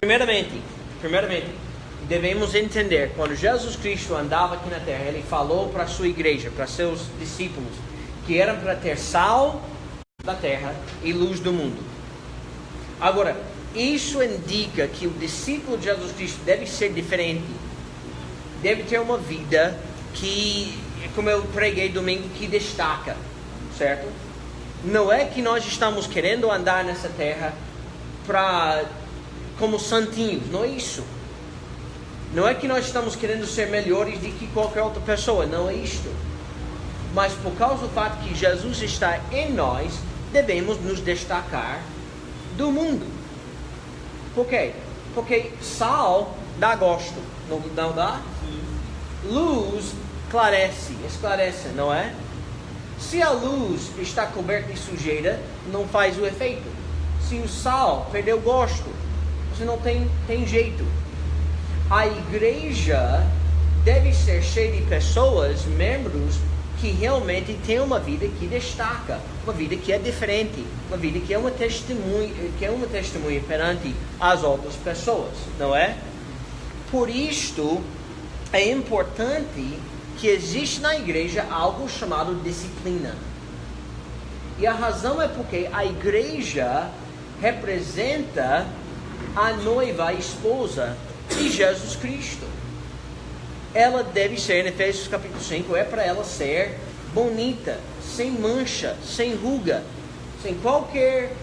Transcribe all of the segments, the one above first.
Primeiramente, devemos entender, quando Jesus Cristo andava aqui na terra, Ele falou para a sua igreja, para seus discípulos, que eram para ter sal da terra e luz do mundo. Agora, isso indica que o discípulo de Jesus Cristo deve ser diferente. Deve ter uma vida que, como eu preguei domingo, que destaca, certo? Não é que nós estamos querendo andar nessa terra como santinhos, não é isso. Não é que nós estamos querendo ser melhores do que qualquer outra pessoa, não é isto. Mas por causa do fato que Jesus está em nós, devemos nos destacar do mundo. Por quê? Porque sal dá gosto, não dá? Luz esclarece, não é? Se a luz está coberta de sujeira, não faz o efeito. Se o sal perdeu o gosto, você não tem jeito. A igreja deve ser cheia de pessoas, membros, que realmente têm uma vida que destaca, uma vida que é diferente, uma vida que é uma testemunha perante as outras pessoas, não é? Por isto, é importante que existe na igreja algo chamado disciplina. E a razão é porque a igreja representa a noiva, a esposa de Jesus Cristo. Ela deve ser, em Efésios capítulo 5, é para ela ser bonita, sem mancha, sem ruga, sem qualquer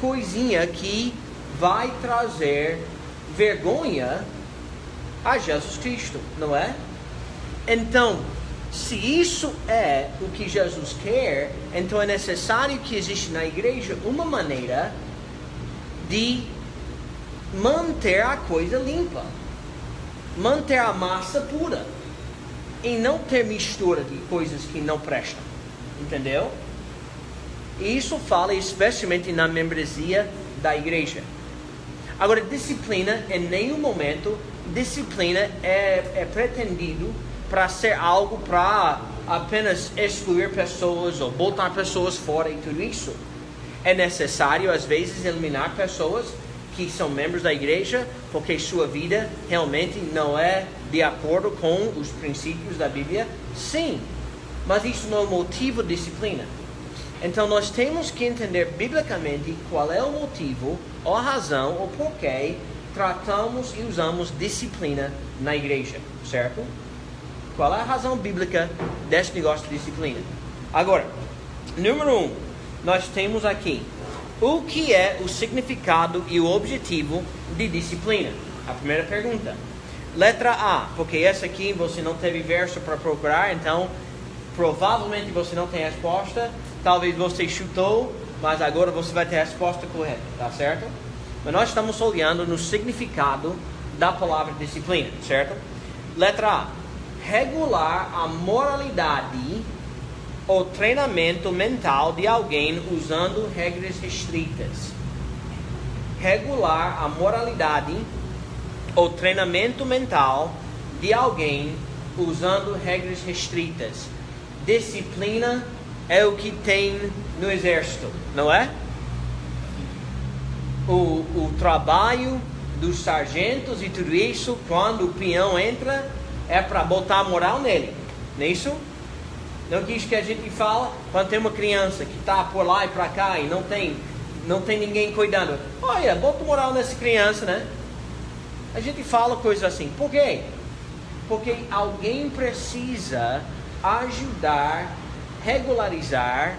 coisinha que vai trazer vergonha a Jesus Cristo, não é? Então, se isso é o que Jesus quer, então é necessário que exista na igreja uma maneira de manter a coisa limpa, manter a massa pura e não ter mistura de coisas que não prestam, entendeu? E isso fala especialmente na membresia da igreja. Agora, disciplina, em nenhum momento, disciplina é pretendido para ser algo para apenas excluir pessoas ou botar pessoas fora e tudo isso. É necessário, às vezes, eliminar pessoas que são membros da igreja, porque sua vida realmente não é de acordo com os princípios da Bíblia. Sim, mas isso não é motivo de disciplina. Então nós temos que entender biblicamente qual é o motivo, ou a razão, ou porquê tratamos e usamos disciplina na igreja, certo? Qual é a razão bíblica desse negócio de disciplina? Agora, número 1, nós temos aqui o que é o significado e o objetivo de disciplina. A primeira pergunta. Letra A, porque essa aqui você não teve verso para procurar, então provavelmente você não tem resposta. Talvez você chutou, mas agora você vai ter a resposta correta, tá certo? Mas nós estamos olhando no significado da palavra disciplina, certo? Letra A. Regular a moralidade ou treinamento mental de alguém usando regras restritas. Regular a moralidade ou treinamento mental de alguém usando regras restritas. Disciplina é o que tem no exército, não é? O trabalho dos sargentos e tudo isso, quando o peão entra, é para botar moral nele, não é isso? Não é isso que a gente fala quando tem uma criança que está por lá e para cá e não tem ninguém cuidando. Olha, bota moral nessa criança, né? A gente fala coisas assim. Por quê? Porque alguém precisa ajudar, regularizar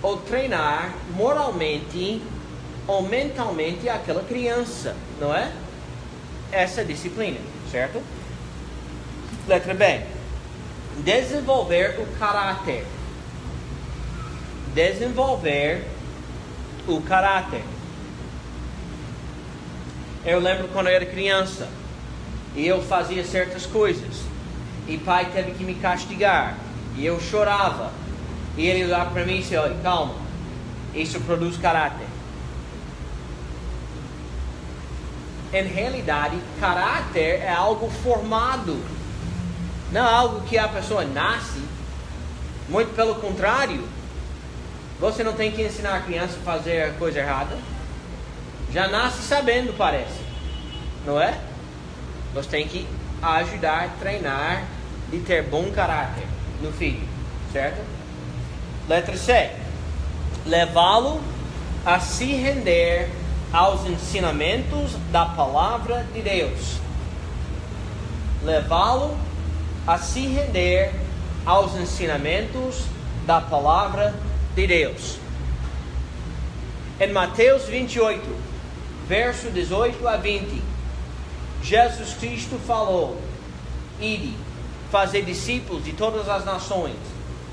ou treinar moralmente ou mentalmente aquela criança, não é? Essa é a disciplina, certo? Letra B. Desenvolver o caráter. Desenvolver o caráter. Eu lembro quando eu era criança e eu fazia certas coisas e pai teve que me castigar e eu chorava e ele olhava para mim e disse: olha, calma, isso produz caráter. Em realidade, caráter é algo formado, não é algo que a pessoa nasce. Muito pelo contrário, você não tem que ensinar a criança a fazer a coisa errada. Já nasce sabendo, parece. não é? Você tem que ajudar, treinar e ter bom caráter no filho, certo? Letra C. Levá-lo a se render aos ensinamentos da palavra de Deus. Levá-lo a se render aos ensinamentos da palavra de Deus. Em Mateus 28, verso 18 a 20, Jesus Cristo falou: Ide, fazer discípulos de todas as nações,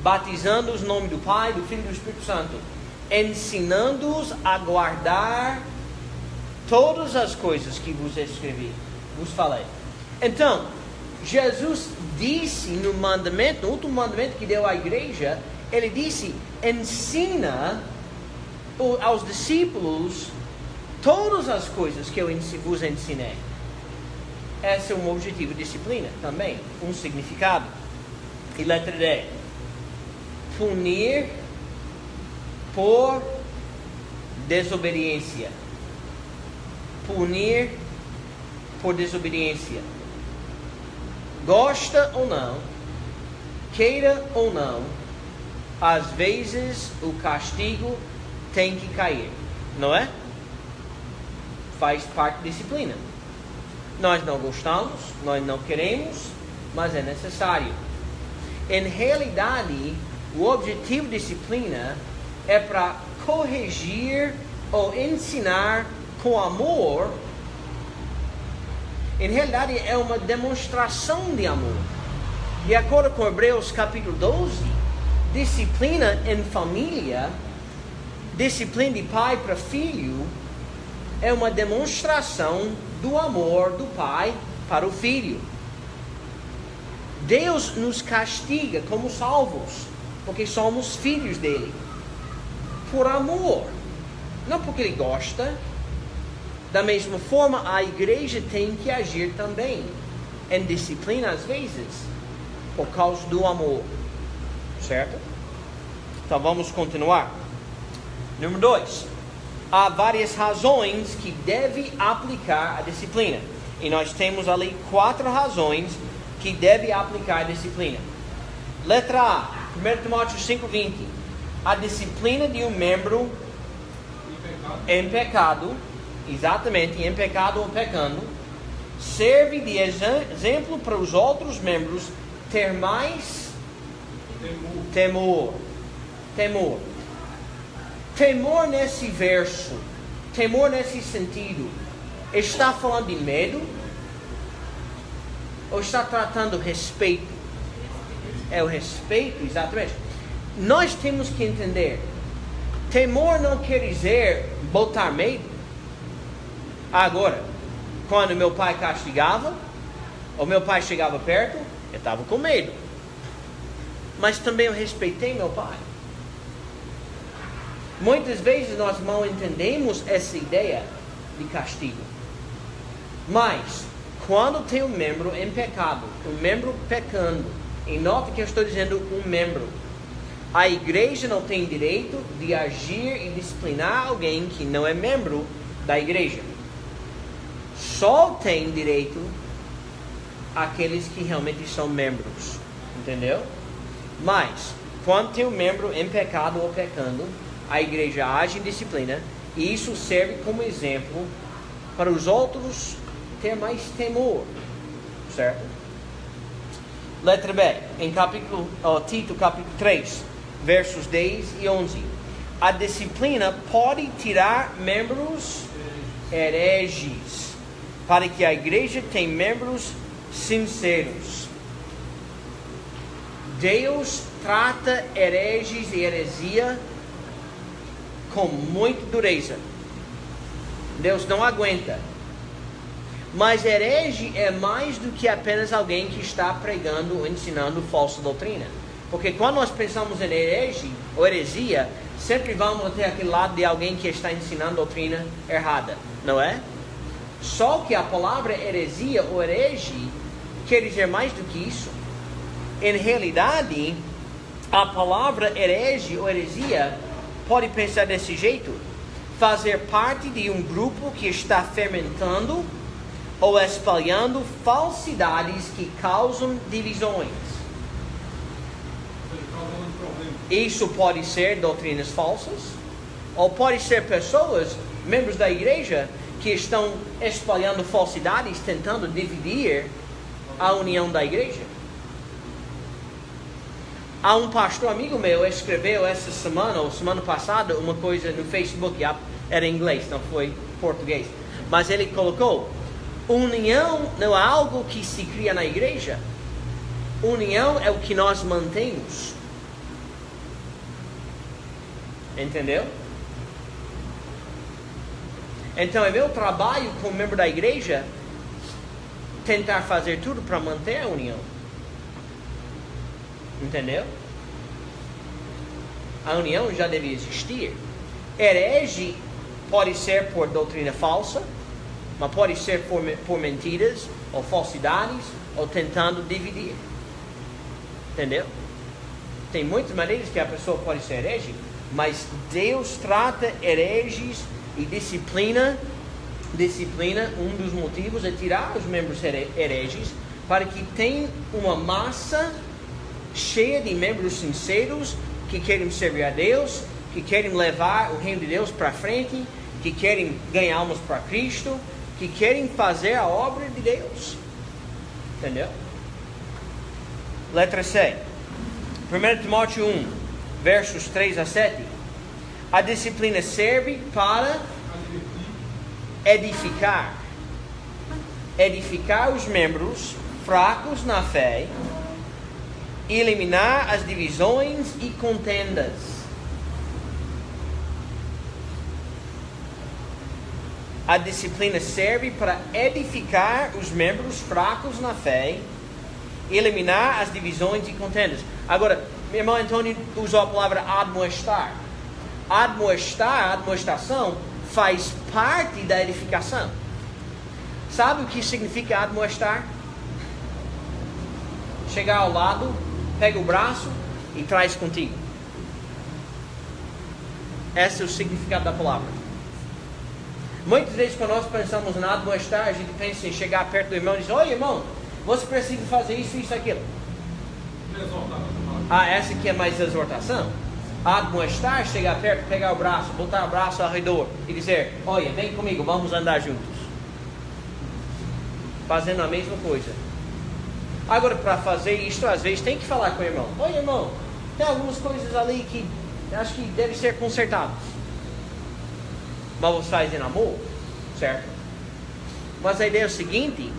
batizando-os no nome do Pai, do Filho e do Espírito Santo, ensinando-os a guardar todas as coisas que vos escrevi, vos falei. Então, Jesus disse no mandamento, no último mandamento que deu à igreja, ele disse: ensina aos discípulos todas as coisas que eu vos ensinei. Esse é um objetivo de disciplina também, um significado. E letra D. Punir por desobediência. Punir por desobediência. Gosta ou não, queira ou não, às vezes o castigo tem que cair, não é? Faz parte da disciplina. Nós não gostamos, nós não queremos, mas é necessário. Em realidade, o objetivo da disciplina é para corrigir ou ensinar com amor. Em realidade, é uma demonstração de amor. De acordo com Hebreus capítulo 12, disciplina em família, disciplina de pai para filho, é uma demonstração do amor do pai para o filho. Deus nos castiga como salvos, porque somos filhos dele, por amor, não porque ele gosta. Da mesma forma, a igreja tem que agir também em disciplina às vezes, por causa do amor, certo? Então vamos continuar. Número 2. Há várias razões que deve aplicar a disciplina. E nós temos ali 4 razões que deve aplicar a disciplina. Letra A, 1 Timóteo 5:20. A disciplina de um membro em pecado, exatamente, em pecado ou pecando, serve de exemplo para os outros membros ter mais temor. Temor nesse verso, temor nesse sentido, está falando de medo? Ou está tratando respeito? É o respeito, exatamente. Nós temos que entender, temor não quer dizer botar medo. Agora, quando meu pai castigava, ou meu pai chegava perto, eu estava com medo. Mas também eu respeitei meu pai. Muitas vezes nós mal entendemos essa ideia de castigo. Mas, quando tem um membro em pecado, um membro pecando, e nota que eu estou dizendo um membro, a igreja não tem direito de agir e disciplinar alguém que não é membro da igreja. Só tem direito aqueles que realmente são membros, entendeu? Mas, quando tem um membro em pecado ou pecando, a igreja age em disciplina, e isso serve como exemplo para os outros ter mais temor, certo? Letra B, em Tito capítulo 3, versos 10 e 11. A disciplina pode tirar membros hereges, para que a igreja tenha membros sinceros. Deus trata hereges e heresia com muita dureza. Deus não aguenta. Mas herege é mais do que apenas alguém que está pregando ou ensinando falsa doutrina. Porque quando nós pensamos em herege ou heresia, sempre vamos ter aquele lado de alguém que está ensinando doutrina errada, não é? Só que a palavra heresia ou herege quer dizer mais do que isso. Em realidade, a palavra herege ou heresia pode pensar desse jeito: fazer parte de um grupo que está fermentando ou espalhando falsidades que causam divisões. Isso pode ser doutrinas falsas, ou pode ser pessoas, membros da igreja, que estão espalhando falsidades, tentando dividir a união da igreja. Há um pastor amigo meu escreveu essa semana, ou semana passada, uma coisa no Facebook, era em inglês, não foi português. Mas ele colocou, união não é algo que se cria na igreja. União é o que nós mantemos. Entendeu? Então é meu trabalho como membro da igreja tentar fazer tudo para manter a união. Entendeu? A união já deve existir. Herege pode ser por doutrina falsa, mas pode ser por mentiras ou falsidades, ou tentando dividir. Entendeu? Tem muitas maneiras que a pessoa pode ser herege, mas Deus trata hereges e disciplina. Um dos motivos é tirar os membros hereges, para que tenha uma massa cheia de membros sinceros que querem servir a Deus, que querem levar o reino de Deus para frente, que querem ganhar almas para Cristo, que querem fazer a obra de Deus. Entendeu? Letra C. 1 Timóteo 1, versos 3 a 7. A disciplina serve para edificar os membros fracos na fé, eliminar as divisões e contendas. A disciplina serve para edificar os membros fracos na fé, eliminar as divisões e contendas. Agora, meu irmão Antônio usou a palavra admoestar. Admoestação faz parte da edificação. Sabe o que significa admoestar? Chegar ao lado, pega o braço e traz contigo. Esse é o significado da palavra. Muitas vezes quando nós pensamos na admoestar, a gente pensa em chegar perto do irmão e dizer: oi irmão, você precisa fazer isso, isso, aquilo. Essa aqui é mais exortação. Admoestar, chegar perto, pegar o braço, botar o braço ao redor e dizer: olha, vem comigo, vamos andar juntos. Fazendo a mesma coisa. Agora, para fazer isto, às vezes tem que falar com o irmão: olha irmão, tem algumas coisas ali que acho que devem ser consertadas. Mas você faz em amor, certo? Mas a ideia é o seguinte: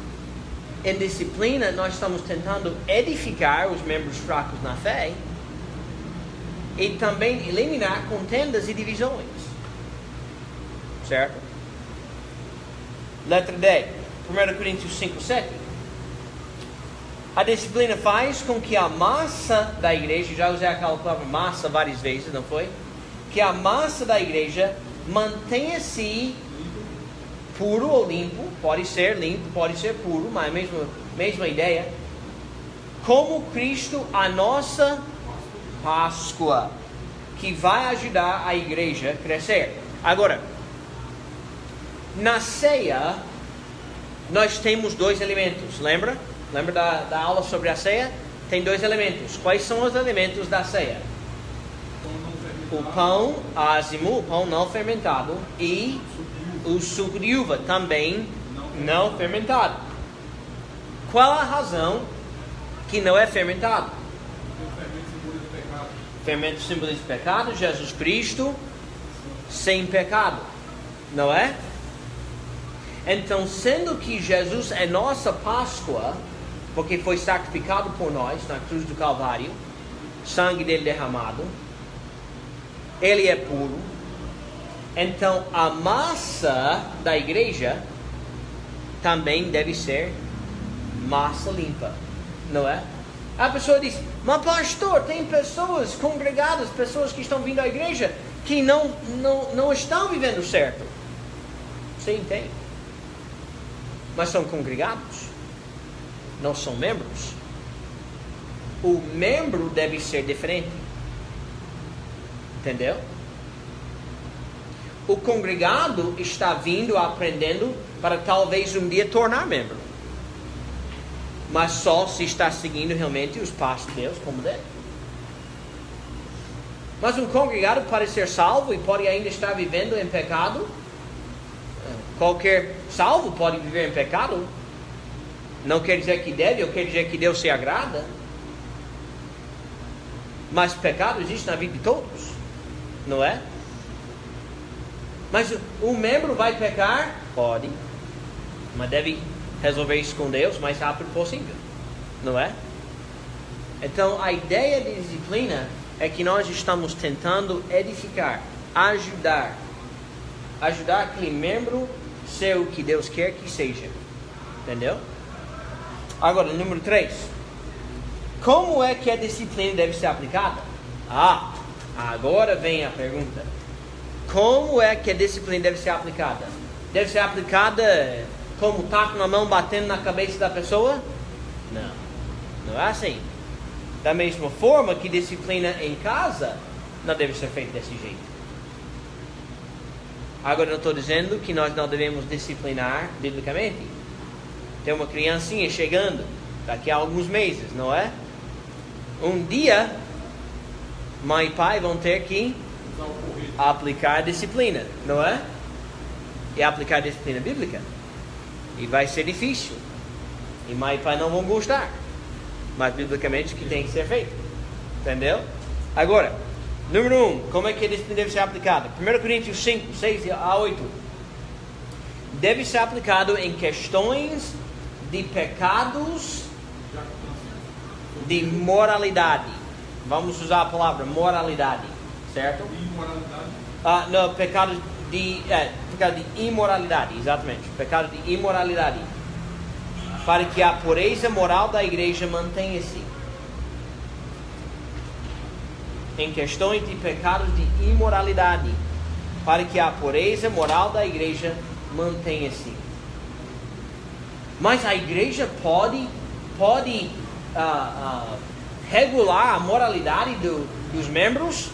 em disciplina nós estamos tentando edificar os membros fracos na fé e também eliminar contendas e divisões, certo? Letra D, 1 Coríntios 5, 7. A disciplina faz com que a massa da igreja, já usei aquela palavra massa várias vezes, não foi? Que a massa da igreja mantenha-se puro ou limpo, pode ser limpo, pode ser puro, mas mesma ideia, como Cristo, a nossa Páscoa, que vai ajudar a igreja a crescer. Agora, na ceia, nós temos dois elementos, lembra? Lembra da aula sobre a ceia? Tem dois elementos. Quais são os elementos da ceia? O pão ázimo, o pão não fermentado, e o suco de uva, também não fermentado. Qual a razão que não é fermentado? Fermento simboliza pecado, Jesus Cristo sem pecado, não é? Então, sendo que Jesus é nossa Páscoa, porque foi sacrificado por nós na cruz do Calvário, sangue dele derramado, ele é puro. Então a massa da igreja também deve ser massa limpa, não é? A pessoa diz: mas pastor, tem pessoas congregadas, pessoas que estão vindo à igreja que não estão vivendo certo. Sim, tem. Mas são congregados, não são membros. O membro deve ser diferente. Entendeu? O congregado está vindo, aprendendo para talvez um dia tornar membro. Mas só se está seguindo realmente os passos de Deus como deve. Mas um congregado pode ser salvo e pode ainda estar vivendo em pecado. Qualquer salvo pode viver em pecado. Não quer dizer que deve, ou quer dizer que Deus se agrada. Mas pecado existe na vida de todos, não é? Mas um membro vai pecar? Pode. Mas deve resolver isso com Deus o mais rápido possível, não é? Então a ideia de disciplina é que nós estamos tentando edificar, ajudar aquele membro a ser o que Deus quer que seja. Entendeu? Agora, número 3. Como é que a disciplina deve ser aplicada? Agora vem a pergunta. Como é que a disciplina deve ser aplicada? Deve ser aplicada como taco na mão batendo na cabeça da pessoa? Não é assim. Da mesma forma que disciplina em casa não deve ser feita desse jeito. Agora não estou dizendo que nós não devemos disciplinar biblicamente. Tem uma criancinha chegando daqui a alguns meses, não é? Um dia, mãe e pai vão ter que aplicar disciplina, não é? E aplicar disciplina bíblica. E vai ser difícil. E mãe e pai não vão gostar. Mas biblicamente o que tem que ser feito. Entendeu? Agora, número 1, como é que a disciplina deve ser aplicada? 1 Coríntios 5, 6 a 8. Deve ser aplicado em questões de pecados de moralidade. Vamos usar a palavra moralidade, certo? Imoralidade? Não, pecado de imoralidade, exatamente. Pecado de imoralidade. Para que a pureza moral da igreja mantenha-se. Em questões de pecados de imoralidade. Para que a pureza moral da igreja mantenha-se. Mas a igreja pode regular a moralidade dos membros?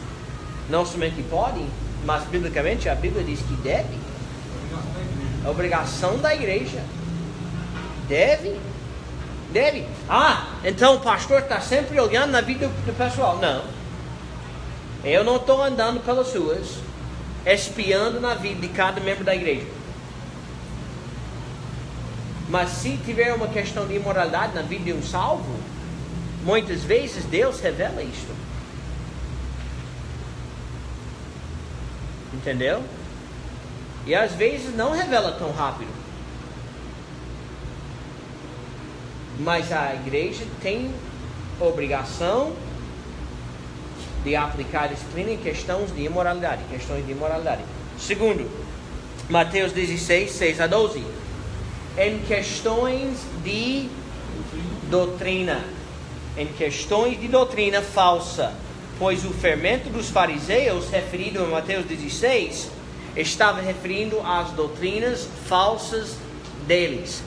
Não somente pode, mas biblicamente a Bíblia diz que deve. É obrigação da igreja. Deve. Então o pastor está sempre olhando na vida do pessoal. Não. Eu não estou andando pelas ruas, espiando na vida de cada membro da igreja. Mas se tiver uma questão de imoralidade na vida de um salvo, muitas vezes Deus revela isto. Entendeu? E às vezes não revela tão rápido. Mas a igreja tem obrigação de aplicar disciplina em questões de imoralidade. Segundo, Mateus 16, 6 a 12. Em questões de doutrina. Em questões de doutrina falsa. Pois o fermento dos fariseus, referido em Mateus 16, estava referindo às doutrinas falsas deles.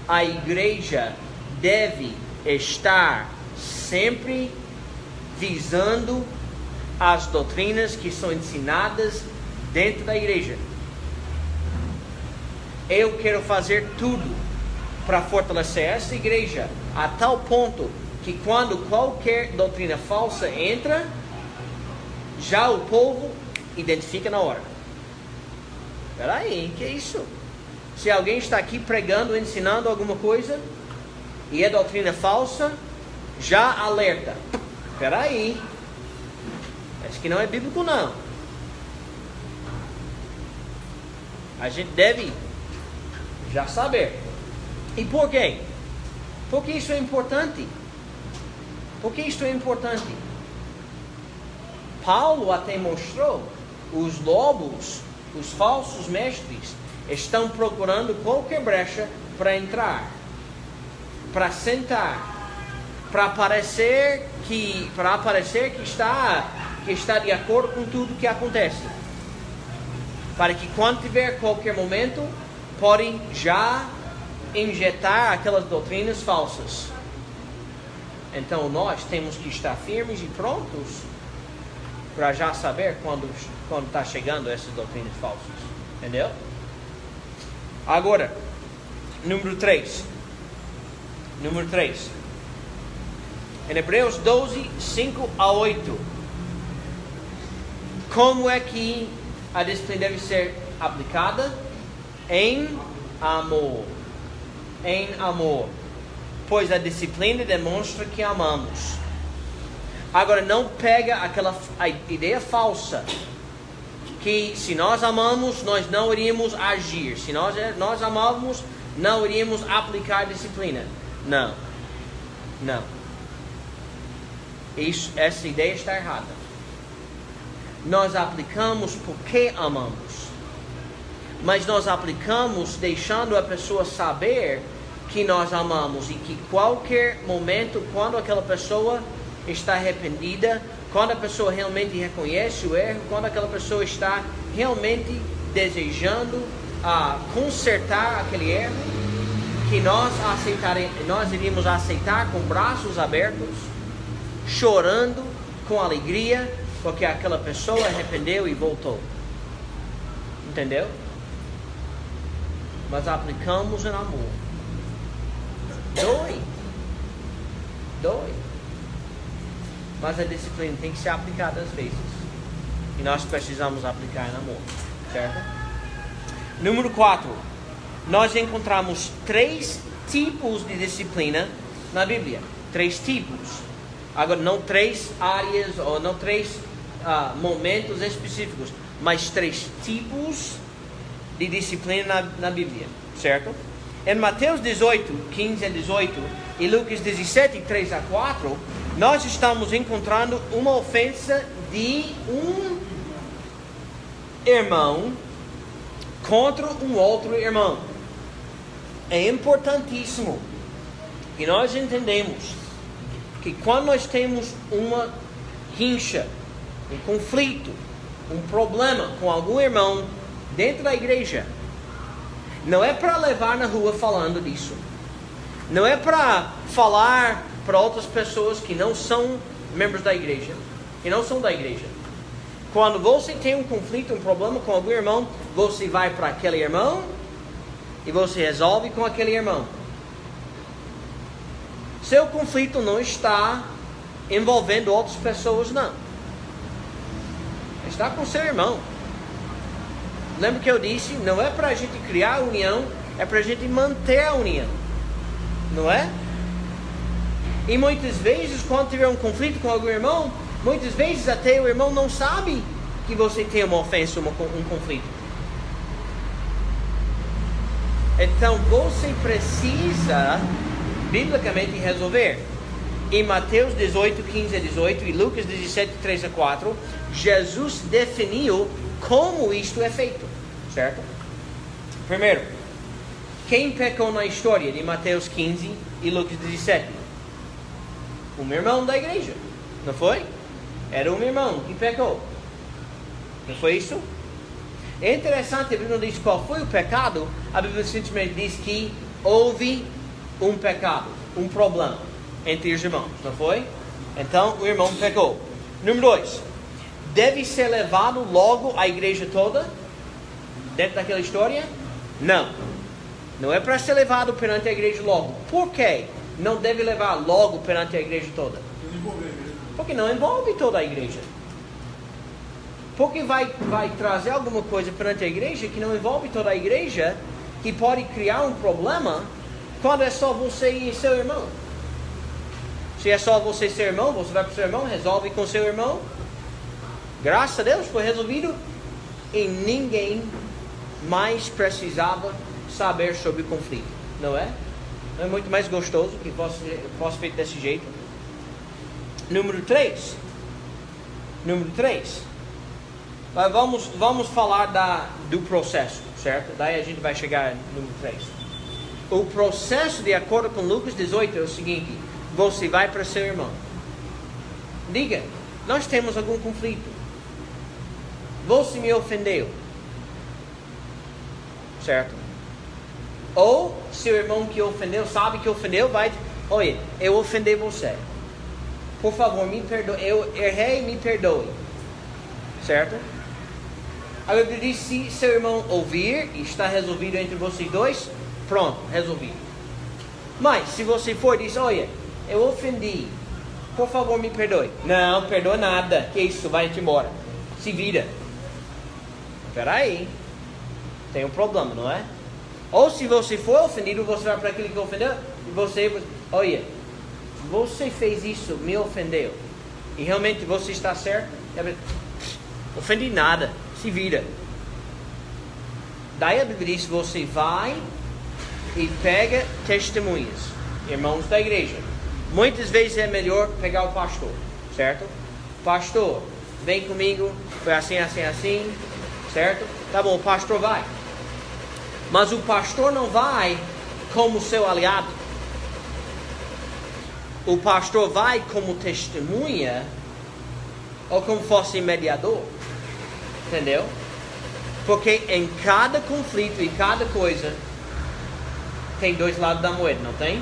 A igreja deve estar sempre visando as doutrinas que são ensinadas dentro da igreja. Eu quero fazer tudo para fortalecer essa igreja a tal ponto que quando qualquer doutrina falsa entra, já o povo identifica na hora. Espera aí, que é isso? Se alguém está aqui pregando, ensinando alguma coisa e é doutrina falsa, já alerta. Espera aí, acho que não é bíblico não. A gente deve já saber. E por quê? Porque isso é importante. Paulo até mostrou, os lobos, os falsos mestres, estão procurando qualquer brecha para entrar, para sentar, para parecer que está de acordo com tudo que acontece, para que quando tiver qualquer momento podem já injetar aquelas doutrinas falsas. Então nós temos que estar firmes e prontos para já saber quando está chegando essas doutrinas falsas. Entendeu? Agora, Número 3. Em Hebreus 12, 5 a 8. Como é que a disciplina deve ser aplicada? Em amor. Em amor. Pois a disciplina demonstra que amamos. Agora, não pega a ideia falsa que se nós amamos, nós não iríamos agir. Se nós amamos, não iríamos aplicar disciplina. Não. Essa ideia está errada. Nós aplicamos porque amamos. Mas nós aplicamos deixando a pessoa saber que nós amamos. E que qualquer momento, quando aquela pessoa está arrependida, quando a pessoa realmente reconhece o erro, quando aquela pessoa está realmente desejando consertar aquele erro, que nós iríamos aceitar com braços abertos, chorando com alegria, porque aquela pessoa arrependeu e voltou. Entendeu? Mas aplicamos em amor. Dói. Mas a disciplina tem que ser aplicada às vezes. E nós precisamos aplicar em amor. Certo? Número 4. Nós encontramos 3 tipos de disciplina na Bíblia. 3 tipos. Agora, não 3 áreas ou não 3 momentos específicos, mas 3 tipos de disciplina na Bíblia. Certo? Em Mateus 18, 15 a 18 e Lucas 17, 3 a 4, nós estamos encontrando uma ofensa de um irmão contra um outro irmão. É importantíssimo que nós entendemos que quando nós temos uma rincha, um conflito, um problema com algum irmão dentro da igreja, não é para levar na rua falando disso. Não é para falar para outras pessoas que não são membros da igreja, que não são da igreja. Quando você tem um conflito, um problema com algum irmão, você vai para aquele irmão e você resolve com aquele irmão. Seu conflito não está envolvendo outras pessoas, não. Está com seu irmão. Lembra que eu disse, não é para a gente criar a união, é para a gente manter a união. Não é? E muitas vezes, quando tiver um conflito com algum irmão, muitas vezes até o irmão não sabe que você tem uma ofensa, um conflito. Então você precisa biblicamente resolver. Em Mateus 18, 15 a 18 e Lucas 17, 3 a 4, Jesus definiu como isto é feito, certo? Primeiro, quem pecou na história de Mateus 15 e Lucas 17? Um irmão da igreja, não foi? Era um irmão que pecou. Não foi isso? É interessante, a Bíblia não diz qual foi o pecado. A Bíblia simplesmente diz que houve um pecado, um problema entre os irmãos, não foi? Então o irmão pecou. Número 2, deve ser levado logo à igreja toda dentro daquela história? Não é para ser levado perante a igreja logo. Por quê? Não deve levar logo perante a igreja toda. Porque não envolve toda a igreja. Porque vai trazer alguma coisa perante a igreja que não envolve toda a igreja, que pode criar um problema quando é só você e seu irmão. Se é só você e seu irmão, você vai para o seu irmão, resolve com seu irmão. Graças a Deus foi resolvido e ninguém mais precisava saber sobre o conflito. Não é? Não é muito mais gostoso que possa feito desse jeito? Número 3. Vamos falar do processo, certo? Daí a gente vai chegar no número 3. O processo, de acordo com Lucas 18, é o seguinte: você vai para seu irmão. Diga, nós temos algum conflito. Você me ofendeu. Certo? Ou seu irmão que ofendeu, sabe que ofendeu, vai... Olha, eu ofendi você. Por favor, me perdoe. Eu errei, me perdoe. Certo? A Bíblia diz, se seu irmão ouvir e está resolvido entre vocês dois, Pronto, resolvido. Mas se você for e diz, olha, eu ofendi, por favor me perdoe. Não, perdoa nada, que isso, vai-te embora. Se vira. Espera aí, tem um problema, não é? Ou se você for ofendido, você vai para aquele que ofendeu e você, olha, você fez isso, me ofendeu. E realmente você está certo? Ofendi nada, se vira. Daí a Bíblia diz, você vai e pega testemunhas, irmãos da igreja. Muitas vezes é melhor pegar o pastor, certo? Pastor, vem comigo, foi assim, assim, assim, certo? Tá bom, o pastor vai. Mas o pastor não vai como seu aliado. O pastor vai como testemunha ou como fosse mediador. Entendeu? Porque em cada conflito e cada coisa tem dois lados da moeda, não tem?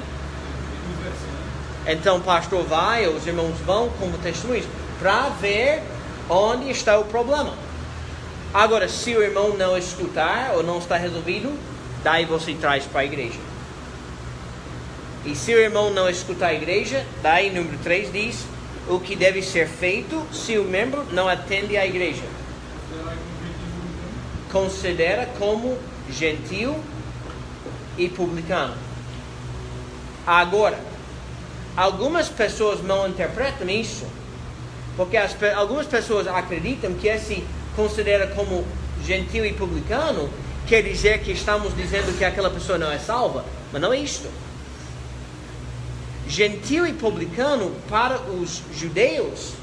Então o pastor vai, os irmãos vão como testemunhas para ver onde está o problema. Agora, se o irmão não escutar ou não está resolvido, daí você traz para a igreja. E se o irmão não escutar a igreja, daí número 3 diz o que deve ser feito se o membro não atende à igreja. Considera como gentil e publicano. Agora, algumas pessoas não interpretam isso, porque algumas pessoas acreditam que esse considera como gentil e publicano quer dizer que estamos dizendo que aquela pessoa não é salva, mas não é isto. Gentil e publicano para os judeus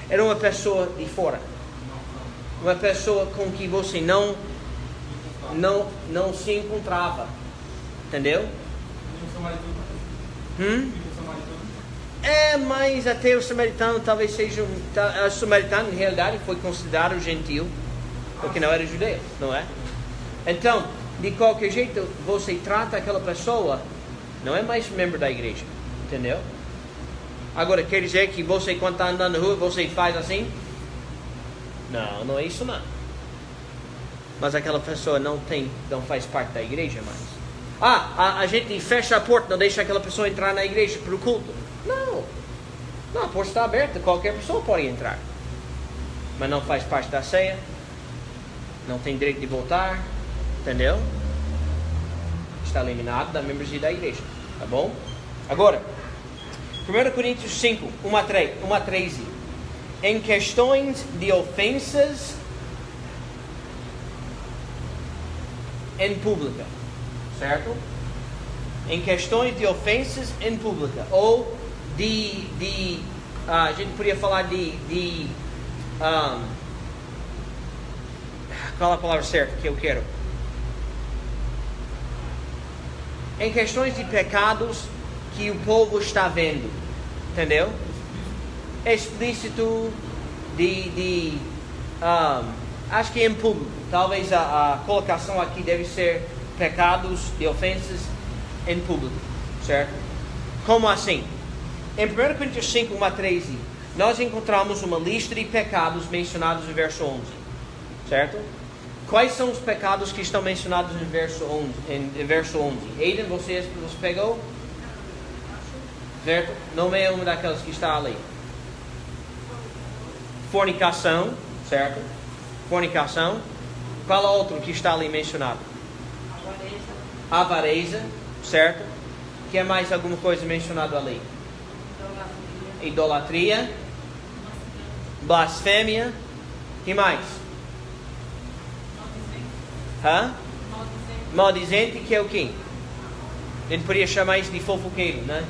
era uma pessoa de fora, uma pessoa com que você não se encontrava, entendeu? Mas até o samaritano talvez seja o samaritano em realidade foi considerado gentil, porque não era judeu, não é? Então, de qualquer jeito, você trata aquela pessoa, não é mais membro da igreja, entendeu? Agora, quer dizer que você quando está andando na rua, você faz assim? Não é isso não. Mas aquela pessoa não faz parte da igreja mais. A gente fecha a porta, não deixa aquela pessoa entrar na igreja para o culto. Não, a porta está aberta, qualquer pessoa pode entrar. Mas não faz parte da ceia, não tem direito de voltar, entendeu? Está eliminado da membresia da igreja, tá bom? Agora, 1 Coríntios 5, 1 a 13. Em questões de ofensas em pública, certo? Em questões de ofensas em pública, ou a gente poderia falar qual é a palavra certa que eu quero? Em questões de pecados que o povo está vendo, entendeu? Explícito acho que em público. Talvez a colocação aqui deve ser pecados e ofensas em público, certo? Como assim? Em 1 Coríntios 5, 1 a 13, nós encontramos uma lista de pecados mencionados no verso 11, certo? Quais são os pecados que estão mencionados no verso 11? Aiden, você pegou? Certo? Nomeia uma daquelas que está ali. Fornicação, certo? Fornicação. Qual é o outro que está ali mencionado? Avareza, certo? Que é mais alguma coisa mencionada ali? Idolatria. Blasfêmia. Que mais? Maldizente, que é o quê? A gente poderia chamar isso de fofoqueiro, né?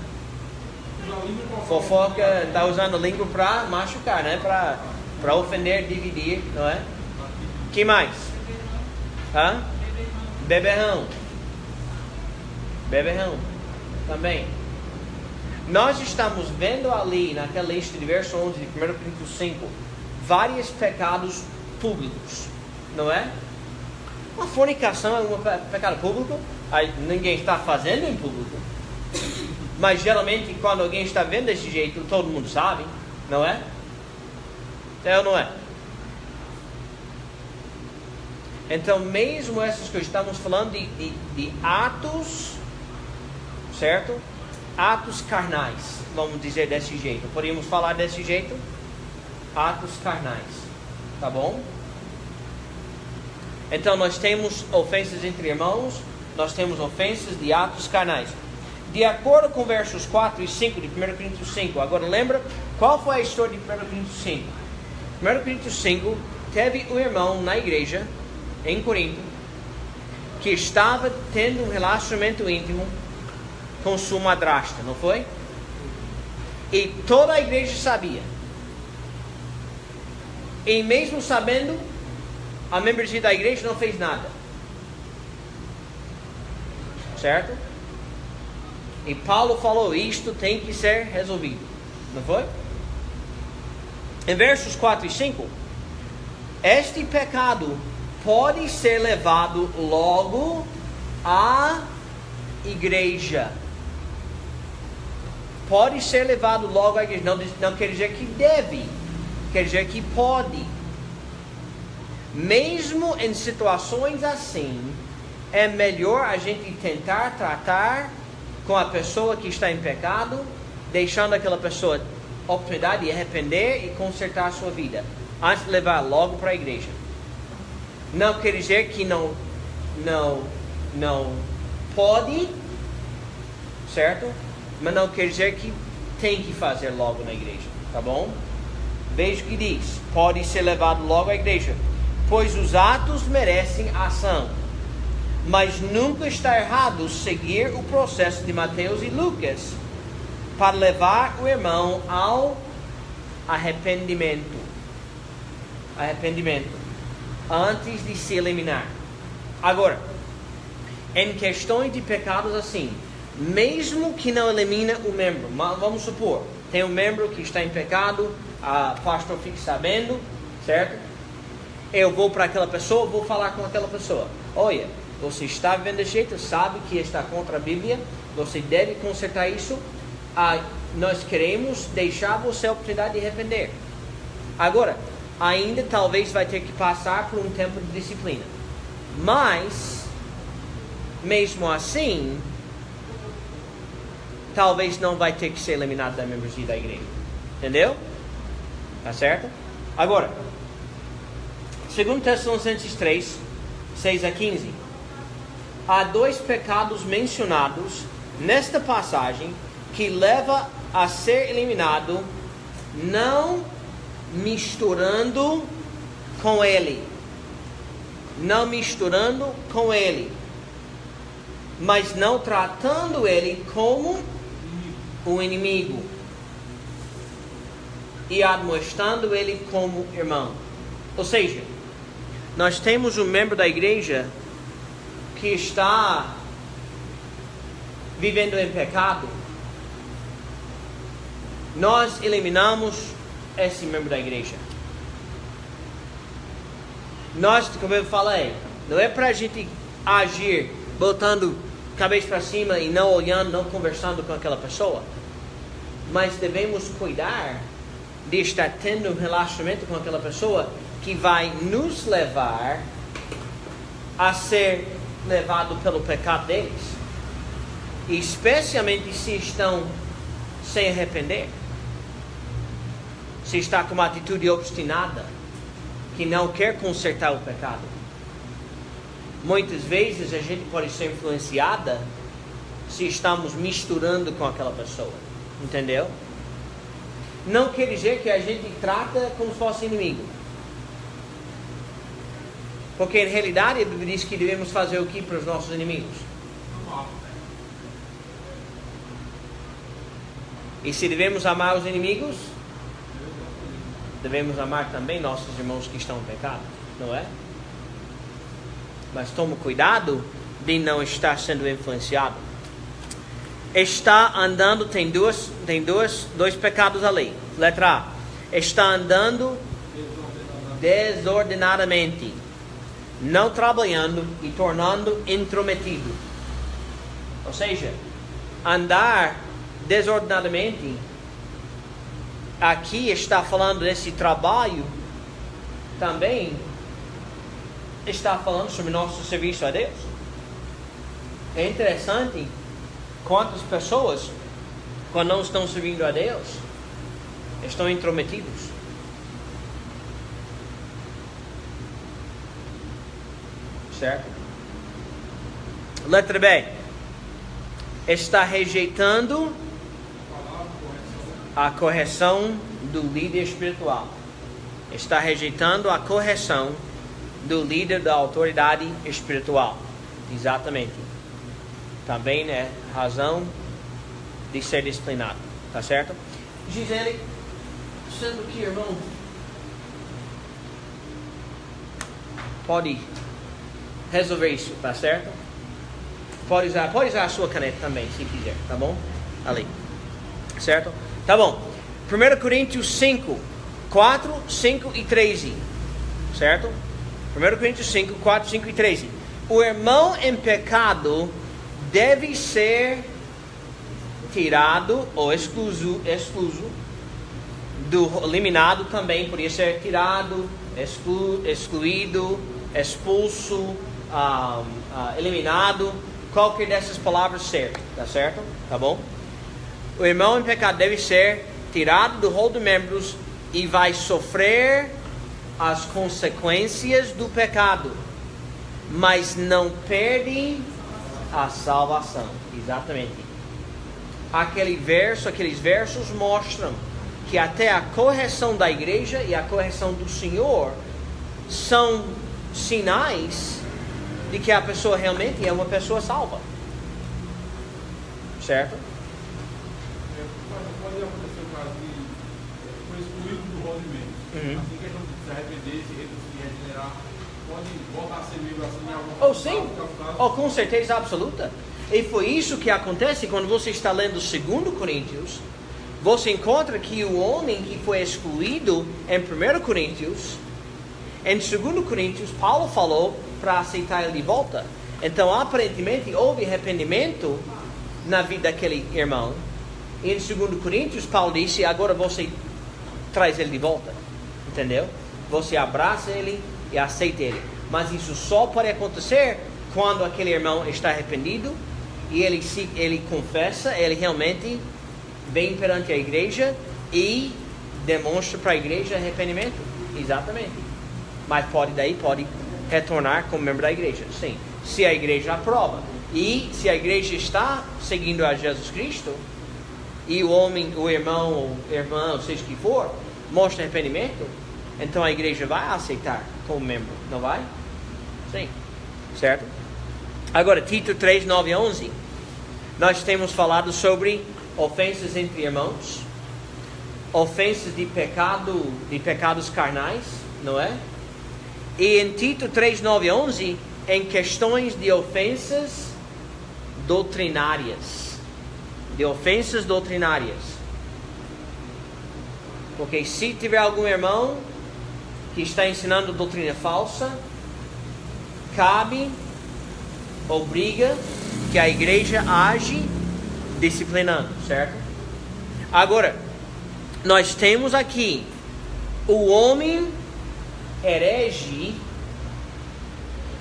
Fofoca, está usando a língua para machucar, né? Para ofender, dividir, não é? Que mais? Beberrão também. Nós estamos vendo ali naquela lista de verso 11 de 1 Coríntios 5 vários pecados públicos, não é? Uma fornicação é um pecado público, ninguém está fazendo em público, mas geralmente quando alguém está vendo desse jeito, todo mundo sabe, não é? É ou não é? Então, mesmo essas coisas, estamos falando de atos, certo? Atos carnais, vamos dizer desse jeito. Podemos falar desse jeito? Atos carnais, tá bom? Então, nós temos ofensas entre irmãos, nós temos ofensas de atos carnais. De acordo com versos 4 e 5 de 1 Coríntios 5. Agora, lembra qual foi a história de 1 Coríntios 5? 1 Coríntios 5, teve um irmão na igreja, em Corinto, que estava tendo um relacionamento íntimo com sua madrasta, não foi? E toda a igreja sabia. E mesmo sabendo, a membresia da igreja não fez nada. Certo? E Paulo falou, isto tem que ser resolvido. Não foi? Em versos 4 e 5, este pecado pode ser levado logo à igreja. Pode ser levado logo à igreja. Não quer dizer que deve. Quer dizer que pode. Mesmo em situações assim, é melhor a gente tentar tratar com a pessoa que está em pecado, deixando aquela pessoa a oportunidade de arrepender e consertar a sua vida, antes de levar logo para a igreja. Não quer dizer que não pode, certo? Mas não quer dizer que tem que fazer logo na igreja, tá bom? Veja o que diz, pode ser levado logo à igreja, pois os atos merecem ação. Mas nunca está errado seguir o processo de Mateus e Lucas para levar o irmão ao arrependimento. Antes de se eliminar. Agora, em questões de pecados assim, mesmo que não elimina o membro, vamos supor, tem um membro que está em pecado, o pastor fica sabendo, certo? Eu vou para aquela pessoa, vou falar com aquela pessoa. Olha, você está vivendo desse jeito, sabe que está contra a Bíblia, você deve consertar isso. Nós queremos deixar você a oportunidade de arrepender. Agora, ainda talvez vai ter que passar por um tempo de disciplina. Mas, mesmo assim, talvez não vai ter que ser eliminado da membresia da igreja. Entendeu? Tá certo? Agora, 2 Tessalonicenses 3, 6 a 15. Há 2 pecados mencionados nesta passagem que leva a ser eliminado, não misturando com ele. Não misturando com ele. Mas não tratando ele como um inimigo. E admoestando ele como irmão. Ou seja, nós temos um membro da igreja que está vivendo em pecado. Nós eliminamos esse membro da igreja. Nós, como eu falei, não é para a gente agir botando cabeça para cima e não olhando, não conversando com aquela pessoa. Mas devemos cuidar de estar tendo um relacionamento com aquela pessoa que vai nos levar a ser levado pelo pecado deles, e especialmente se estão sem arrepender, se está com uma atitude obstinada, que não quer consertar o pecado. Muitas vezes a gente pode ser influenciada se estamos misturando com aquela pessoa, entendeu? Não quer dizer que a gente trata como se fosse inimigo. Porque em realidade ele diz que devemos fazer o que para os nossos inimigos? E se devemos amar os inimigos, devemos amar também nossos irmãos que estão em pecado, não é? Mas tome cuidado de não estar sendo influenciado. Está andando, tem dois pecados à lei. Letra A. Está andando desordenadamente, não trabalhando e tornando intrometido. Ou seja, andar desordenadamente, aqui está falando desse trabalho também está falando sobre nosso serviço a Deus. É interessante quantas pessoas, quando não estão servindo a Deus, estão intrometidos. Certo? Letra B. Está rejeitando a correção do líder espiritual. Está rejeitando a correção do líder da autoridade espiritual. Exatamente. Também é razão de ser disciplinado. Tá certo? Gisele, sendo que, irmão, pode resolver isso, tá certo? Pode usar a sua caneta também, se quiser, tá bom? Ali. Certo? Tá bom. 1 Coríntios 5, 4, 5 e 13. Certo? 1 Coríntios 5, 4, 5 e 13. O irmão em pecado deve ser tirado ou excluído, eliminado também, podia ser tirado, excluído, expulso, eliminado, qualquer dessas palavras serve, tá certo? Tá bom? O irmão em pecado deve ser tirado do rol de membros e vai sofrer as consequências do pecado, mas não perde a salvação. Exatamente. Aqueles versos mostram que até a correção da igreja e a correção do Senhor são sinais de que a pessoa realmente é uma pessoa salva. Certo? Pode acontecer o caso de foi excluído do rol de membros. Assim que a gente se arrepender, se regenerar, pode voltar a ser membro assim em algum sim. Com certeza absoluta. E foi isso que acontece quando você está lendo 2 Coríntios. Você encontra que o homem que foi excluído em 1 Coríntios, em 2 Coríntios, Paulo falou para aceitar ele de volta. Então, aparentemente, houve arrependimento na vida daquele irmão. E em 2 Coríntios, Paulo disse, agora você traz ele de volta. Entendeu? Você abraça ele e aceita ele. Mas isso só pode acontecer quando aquele irmão está arrependido e ele confessa, ele realmente vem perante a igreja e demonstra para a igreja arrependimento. Exatamente. Mas pode retornar como membro da igreja. Sim. Se a igreja aprova. E se a igreja está seguindo a Jesus Cristo, e o homem, o irmão, ou irmã, ou seja o que for, mostra arrependimento, então a igreja vai aceitar como membro. Não vai? Sim. Certo? Agora, Tito 3, 9 a 11. Nós temos falado sobre ofensas entre irmãos, ofensas de pecados carnais, não é? E em Tito 3, 9 a 11, em questões de ofensas doutrinárias. De ofensas doutrinárias. Porque se tiver algum irmão que está ensinando doutrina falsa, cabe, obriga que a igreja age disciplinando, certo? Agora, nós temos aqui o homem herege,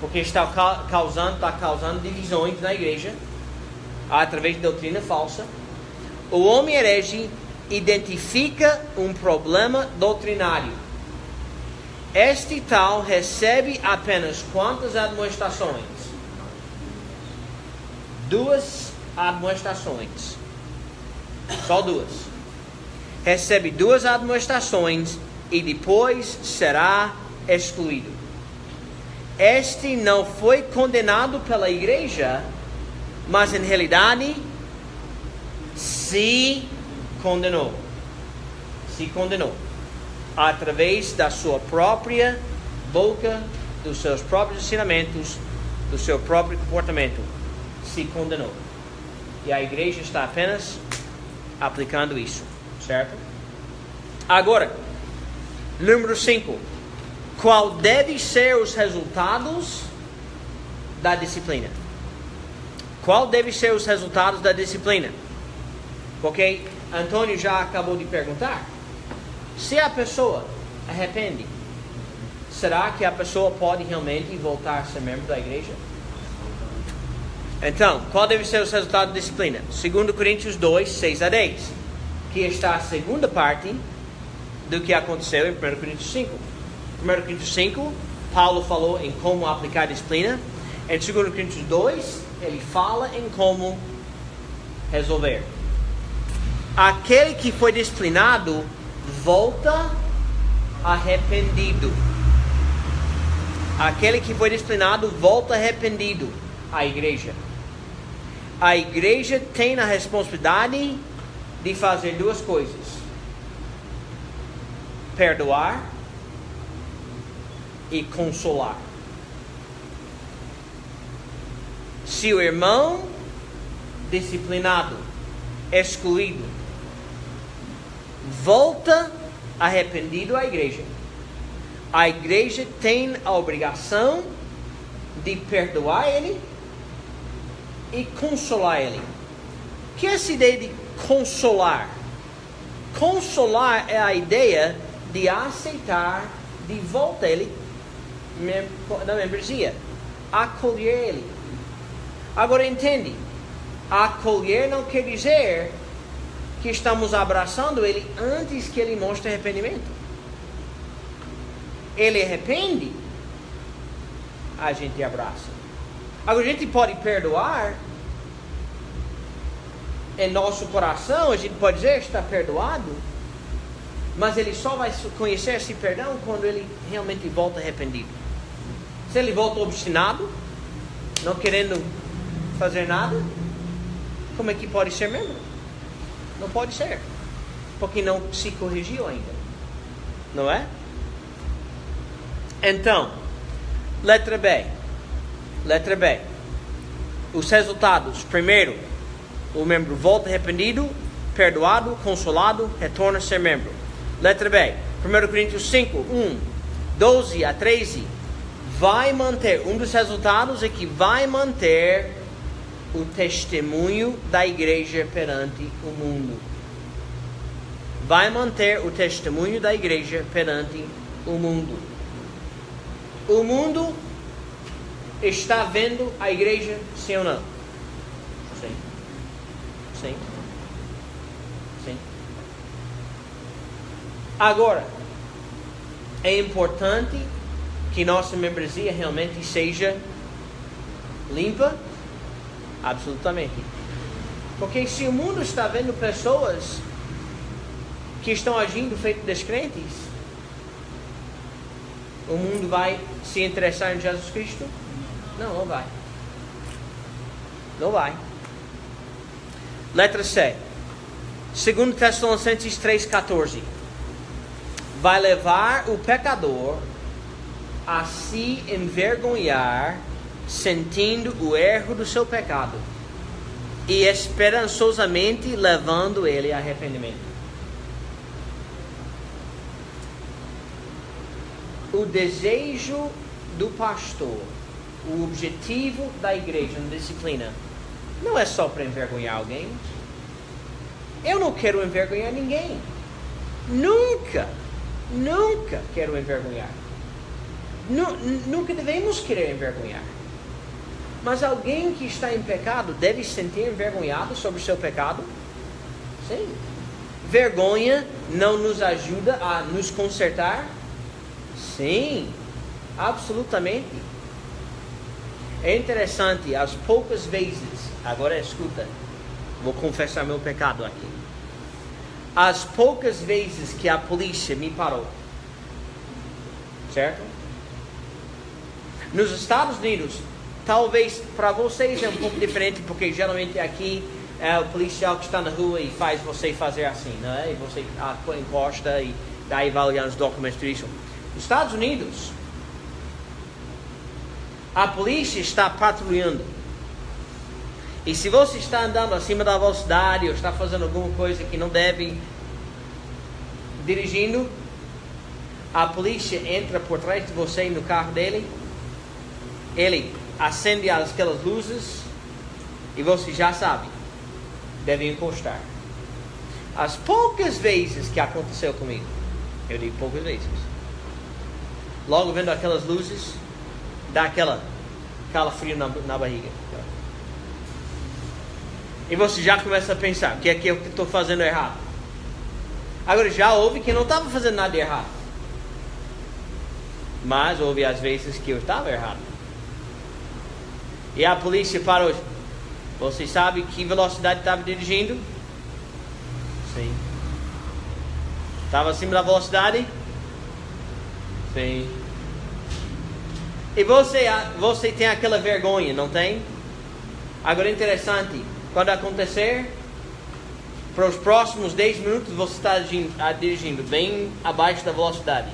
porque está causando divisões na igreja através de doutrina falsa. O homem herege identifica um problema doutrinário. Este tal recebe apenas quantas admoestações? 2 admoestações. Só 2. Recebe 2 admoestações e depois será excluído. Este não foi condenado pela igreja, mas em realidade se condenou. Se condenou. Através da sua própria boca, dos seus próprios ensinamentos, do seu próprio comportamento. Se condenou. E a igreja está apenas aplicando isso. Certo? Agora, número 5. Qual deve ser os resultados da disciplina? Qual deve ser os resultados da disciplina? Porque Antônio já acabou de perguntar. Se a pessoa arrepende, será que a pessoa pode realmente voltar a ser membro da igreja? Então, qual deve ser o resultado da disciplina? 2 Coríntios 2, 6 a 10, que está a segunda parte do que aconteceu em 1 Coríntios 5. 1 Coríntios 5, Paulo falou em como aplicar a disciplina. Em 2 Coríntios 2, ele fala em como resolver. Aquele que foi disciplinado volta arrependido. Aquele que foi disciplinado volta arrependido à igreja. A igreja tem a responsabilidade de fazer duas coisas: perdoar e consolar. Se o irmão disciplinado, excluído, volta arrependido à igreja, a igreja tem a obrigação de perdoar ele e consolar ele. O que é essa ideia de consolar? Consolar é a ideia de aceitar de volta ele na membresia, acolher ele. Agora entende, acolher não quer dizer que estamos abraçando ele antes que ele mostre arrependimento. Ele arrepende, a gente abraça. Agora a gente pode perdoar em nosso coração, a gente pode dizer está perdoado, mas ele só vai conhecer esse perdão quando ele realmente volta arrependido. Se ele volta obstinado, não querendo fazer nada, como é que pode ser membro? Não pode ser, porque não se corrigiu ainda, não é? Então, letra B. Os resultados: primeiro, o membro volta arrependido, perdoado, consolado, retorna a ser membro. Letra B, 1 Coríntios 5, 12 a 13, vai manter, um dos resultados é que vai manter o testemunho da igreja perante o mundo. Vai manter o testemunho da igreja perante o mundo. O mundo está vendo a igreja, sim ou não? Sim. Agora, é importante que nossa membresia realmente seja limpa, absolutamente. Porque se o mundo está vendo pessoas que estão agindo feito descrentes, o mundo vai se interessar em Jesus Cristo? Não vai. Não vai. Letra C. 2 Tessalonicenses 3,14. Vai levar o pecador a se envergonhar, sentindo o erro do seu pecado e esperançosamente levando ele a arrependimento. O desejo do pastor, o objetivo da igreja na disciplina, não é só para envergonhar alguém. Eu não quero envergonhar ninguém. Nunca quero envergonhar. Nunca devemos querer envergonhar. Mas alguém que está em pecado deve se sentir envergonhado sobre o seu pecado? Sim. Vergonha não nos ajuda a nos consertar? Sim, absolutamente. É interessante, as poucas vezes, agora escuta, vou confessar meu pecado aqui. As poucas vezes que a polícia me parou, certo? Nos Estados Unidos, talvez para vocês é um pouco diferente, porque geralmente aqui é o policial que está na rua e faz você fazer assim, não é? E você encosta e daí vai olhando os documentos, tudo isso. Nos Estados Unidos, a polícia está patrulhando. E se você está andando acima da velocidade ou está fazendo alguma coisa que não deve, dirigindo, a polícia entra por trás de você no carro dele, ele acende aquelas luzes e você já sabe, deve encostar. As poucas vezes que aconteceu comigo, eu digo poucas vezes, logo vendo aquelas luzes, dá aquela calafrio na barriga. E você já começa a pensar, o que é que eu estou fazendo errado? Agora, já houve que não estava fazendo nada de errado. Mas houve as vezes que eu estava errado. E a polícia parou. Você sabe que velocidade estava dirigindo? Sim. Estava acima da velocidade? Sim. E você tem aquela vergonha, não tem? Agora, interessante. Quando acontecer, para os próximos 10 minutos você está dirigindo bem abaixo da velocidade.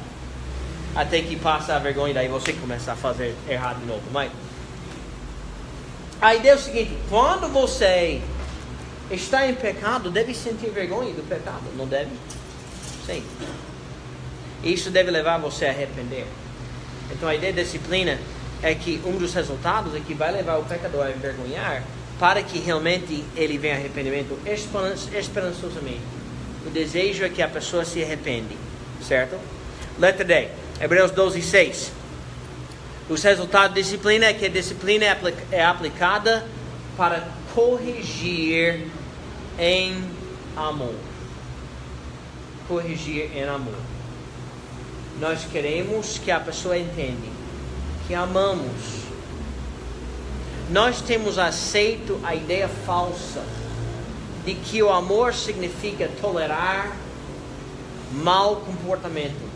Até que passa a vergonha, daí você começa a fazer errado de novo. Mas a ideia é o seguinte: quando você está em pecado, deve sentir vergonha do pecado, não deve? Sim. Isso deve levar você a arrepender. Então a ideia da disciplina é que um dos resultados é que vai levar o pecador a envergonhar, para que realmente ele venha arrependimento esperançosamente. O desejo é que a pessoa se arrepende, certo? Letra D, Hebreus 12:6. Os resultados da disciplina é que a disciplina é aplicada para corrigir em amor. Corrigir em amor. Nós queremos que a pessoa entenda que amamos. Nós temos aceito a ideia falsa de que o amor significa tolerar mau comportamento.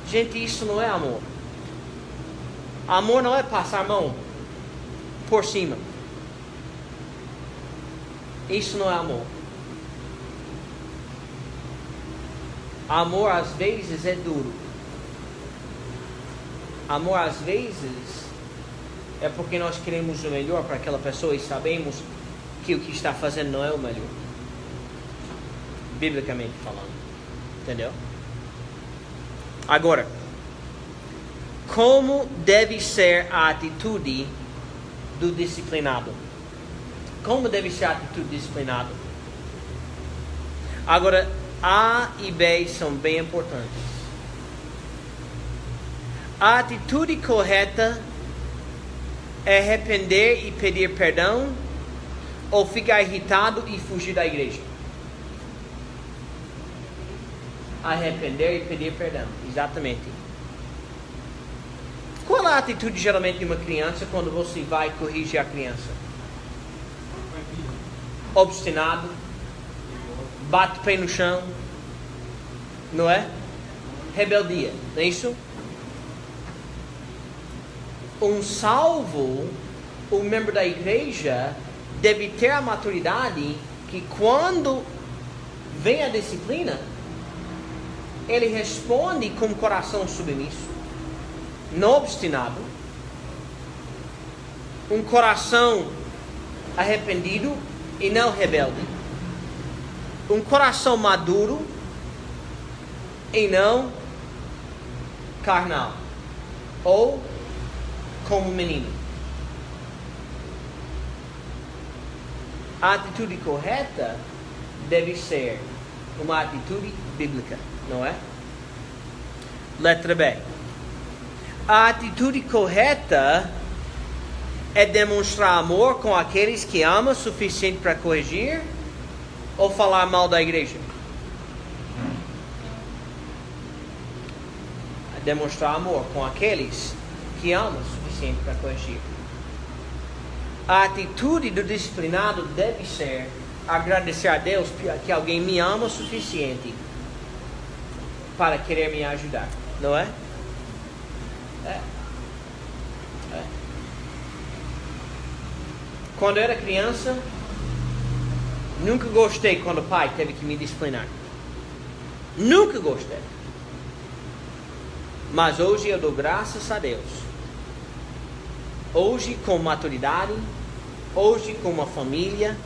Gente, isso não é amor. Amor não é passar a mão por cima. Isso não é amor. Amor às vezes é duro. Amor às vezes é porque nós queremos o melhor para aquela pessoa e sabemos que o que está fazendo não é o melhor. Biblicamente falando. Entendeu? Agora, como deve ser a atitude do disciplinado? Como deve ser a atitude do disciplinado? Agora, A e B são bem importantes. A atitude correta é arrepender e pedir perdão, ou ficar irritado e fugir da igreja? Arrepender e pedir perdão, exatamente. Qual é a atitude geralmente de uma criança quando você vai corrigir a criança? Obstinado, bate o pé no chão, não é? Rebeldia, não é isso? Um salvo, um membro da igreja, deve ter a maturidade que quando vem a disciplina, ele responde com o coração submisso, não obstinado, um coração arrependido e não rebelde, um coração maduro e não carnal, ou como menino. A atitude correta deve ser uma atitude bíblica, não é? Letra B. A atitude correta é demonstrar amor com aqueles que ama o suficiente para corrigir ou falar mal da igreja? É demonstrar amor com aqueles que ama o suficiente para corrigir. A atitude do disciplinado deve ser agradecer a Deus que alguém me ama o suficiente para querer me ajudar, não é? Quando eu era criança, nunca gostei quando o pai teve que me disciplinar. Nunca gostei. Mas hoje eu dou graças a Deus. Hoje, com maturidade, hoje com uma família,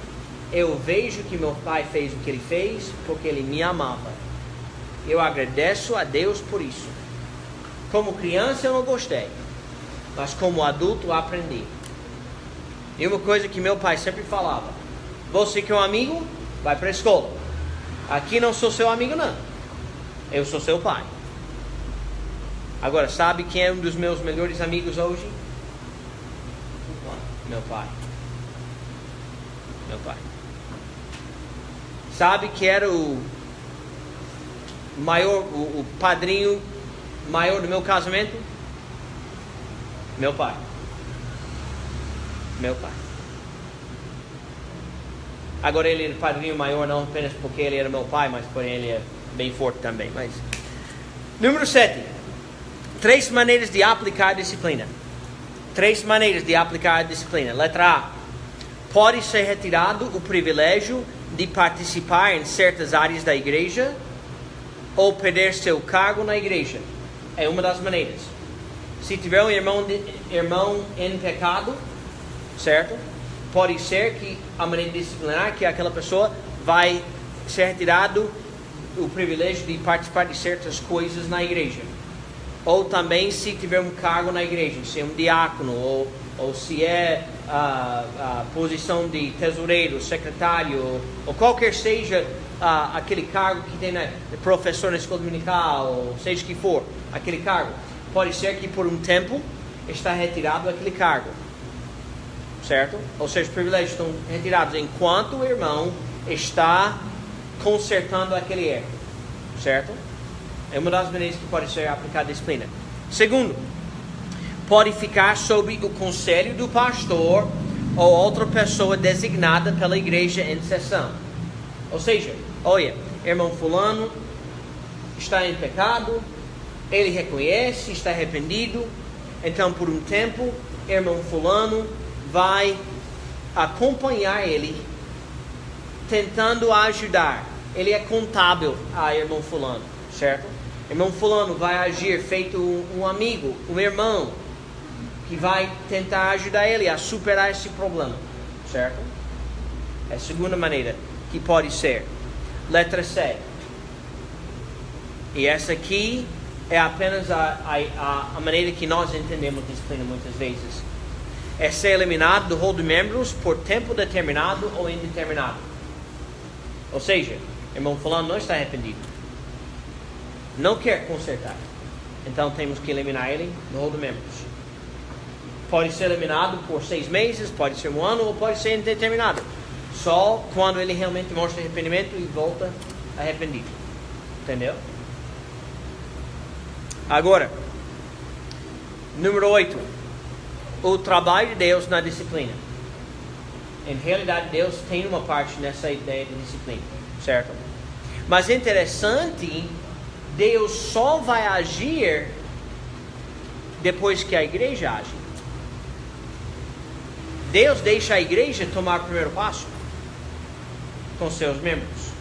eu vejo que meu pai fez o que ele fez porque ele me amava. Eu agradeço a Deus por isso. Como criança eu não gostei, mas como adulto eu aprendi. E uma coisa que meu pai sempre falava: você que é um amigo, vai para a escola. Aqui não sou seu amigo não, eu sou seu pai. Agora, sabe quem é um dos meus melhores amigos hoje? Meu pai. Meu pai. Sabe que era o maior, o padrinho maior do meu casamento? Meu pai. Meu pai. Agora ele é padrinho maior não apenas porque ele era meu pai, mas porque ele é bem forte também. Mas número 7. 3 maneiras de aplicar a disciplina. 3 maneiras de aplicar a disciplina. Letra A. Pode ser retirado o privilégio de participar em certas áreas da igreja ou perder seu cargo na igreja. É uma das maneiras. Se tiver um irmão em pecado, certo? Pode ser que a maneira disciplinar que aquela pessoa vai ser retirado o privilégio de participar de certas coisas na igreja. Ou também se tiver um cargo na igreja, se é um diácono, ou se é a posição de tesoureiro, secretário, ou qualquer seja aquele cargo que tem professor na escola dominical, ou seja que for, aquele cargo. Pode ser que por um tempo está retirado aquele cargo, certo? Ou seja, os privilégios estão retirados enquanto o irmão está consertando aquele erro, certo? É uma das maneiras que pode ser aplicada a disciplina. Segundo, pode ficar sob o conselho do pastor ou outra pessoa designada pela igreja em sessão. Ou seja, olha, irmão fulano está em pecado, ele reconhece, está arrependido, então por um tempo, irmão fulano vai acompanhar ele, tentando ajudar. Ele é contábil a irmão fulano, certo? Irmão fulano vai agir feito um amigo, um irmão, que vai tentar ajudar ele a superar esse problema, certo? É a segunda maneira que pode ser. Letra C. E essa aqui é apenas a maneira que nós entendemos disciplina muitas vezes. É ser eliminado do rol de membros por tempo determinado ou indeterminado. Ou seja, irmão fulano não está arrependido, não quer consertar, então temos que eliminar ele do rol de membros. Pode ser eliminado por 6 meses, pode ser 1 ano, ou pode ser indeterminado, só quando ele realmente mostra arrependimento e volta arrependido. Entendeu? Agora, número 8. O trabalho de Deus na disciplina. Em realidade, Deus tem uma parte nessa ideia de disciplina, certo? Mas é interessante, Deus só vai agir depois que a igreja age. Deus deixa a igreja tomar o primeiro passo com seus membros.